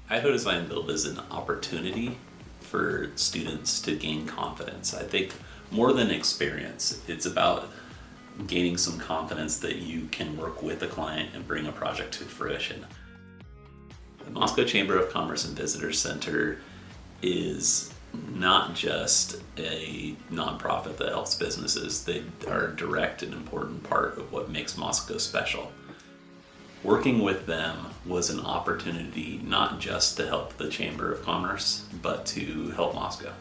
Idaho Design Build is an opportunity for students to gain confidence. I think more than experience, it's about gaining some confidence that you can work with a client and bring a project to fruition. The Moscow Chamber of Commerce and Visitors Center is not just a nonprofit that helps businesses. They are a direct and important part of what makes Moscow special. Working with them was an opportunity not just to help the Chamber of Commerce, but to help Moscow.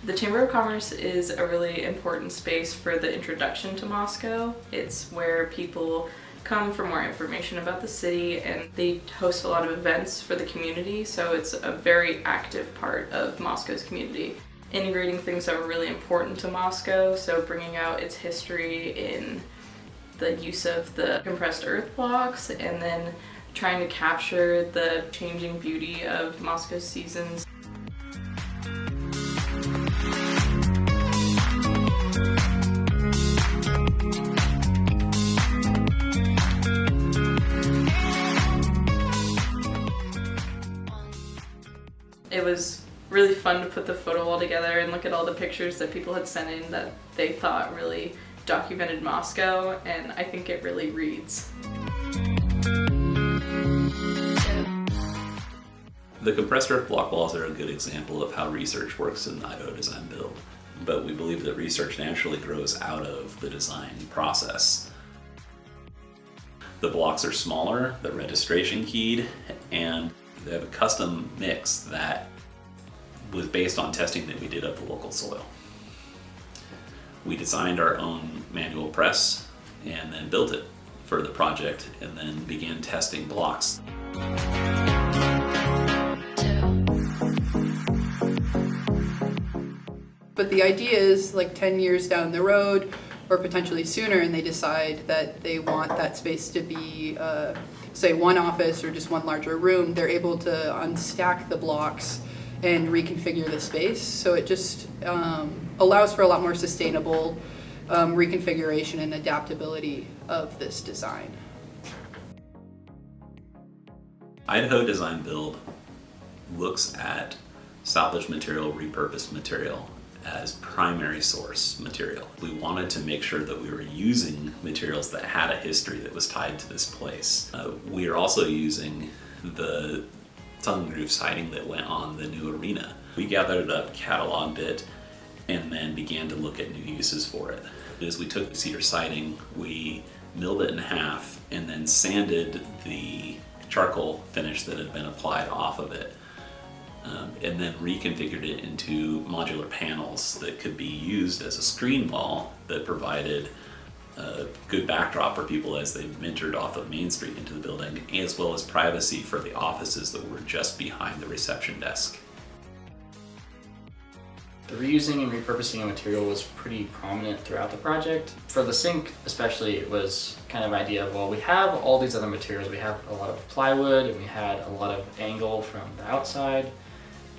The Chamber of Commerce is a really important space for the introduction to Moscow. It's where people come for more information about the city, and they host a lot of events for the community, so it's a very active part of Moscow's community. Integrating things that were really important to Moscow, so bringing out its history in the use of the compressed earth blocks, and then trying to capture the changing beauty of Moscow's seasons. It was really fun to put the photo wall together and look at all the pictures that people had sent in that they thought really documented Moscow, and I think it really reads. The compressed earth block walls are a good example of how research works in Idaho Design Build, but we believe that research naturally grows out of the design process. The blocks are smaller, they're registration keyed, and they have a custom mix that was based on testing that we did of the local soil. We designed our own manual press and then built it for the project, and then began testing blocks. But the idea is like 10 years down the road, or potentially sooner, and they decide that they want that space to be, say, one office or just one larger room, they're able to unstack the blocks and reconfigure the space. So it just allows for a lot more sustainable reconfiguration and adaptability of this design. Idaho Design Build looks at salvaged material, repurposed material as primary source material. We wanted to make sure that we were using materials that had a history that was tied to this place. We are also using the tongue groove siding that went on the new arena. We gathered it up, cataloged it, and then began to look at new uses for it. As we took the cedar siding, we milled it in half and then sanded the charcoal finish that had been applied off of it, and then reconfigured it into modular panels that could be used as a screen wall that provided a good backdrop for people as they entered off of Main Street into the building, as well as privacy for the offices that were just behind the reception desk. The reusing and repurposing of material was pretty prominent throughout the project. For the sink especially, it was kind of an idea of, well, we have all these other materials. We have a lot of plywood, and we had a lot of angle from the outside,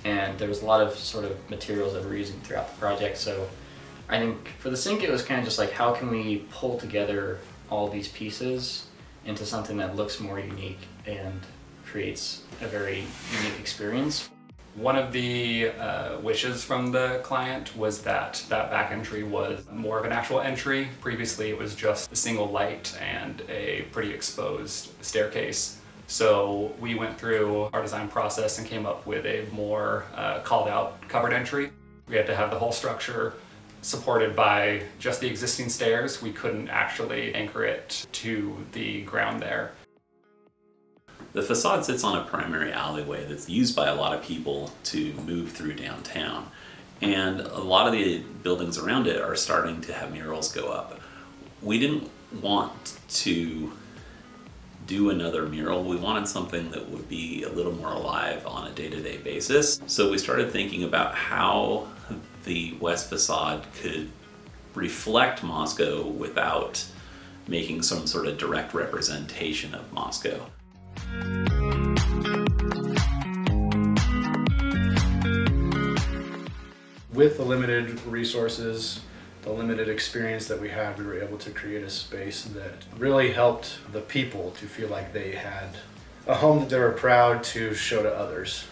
and there was a lot of sort of materials that we're using throughout the project. So I think for the sink, it was kind of just like, how can we pull together all these pieces into something that looks more unique and creates a very unique experience. One of the wishes from the client was that that back entry was more of an actual entry. Previously, it was just a single light and a pretty exposed staircase. So we went through our design process and came up with a more called out covered entry. We had to have the whole structure supported by just the existing stairs. We couldn't actually anchor it to the ground there. The facade sits on a primary alleyway that's used by a lot of people to move through downtown. And a lot of the buildings around it are starting to have murals go up. We didn't want to do another mural. We wanted something that would be a little more alive on a day-to-day basis. So we started thinking about how the west facade could reflect Moscow without making some sort of direct representation of Moscow. With the limited resources, the limited experience that we had, we were able to create a space that really helped the people to feel like they had a home that they were proud to show to others.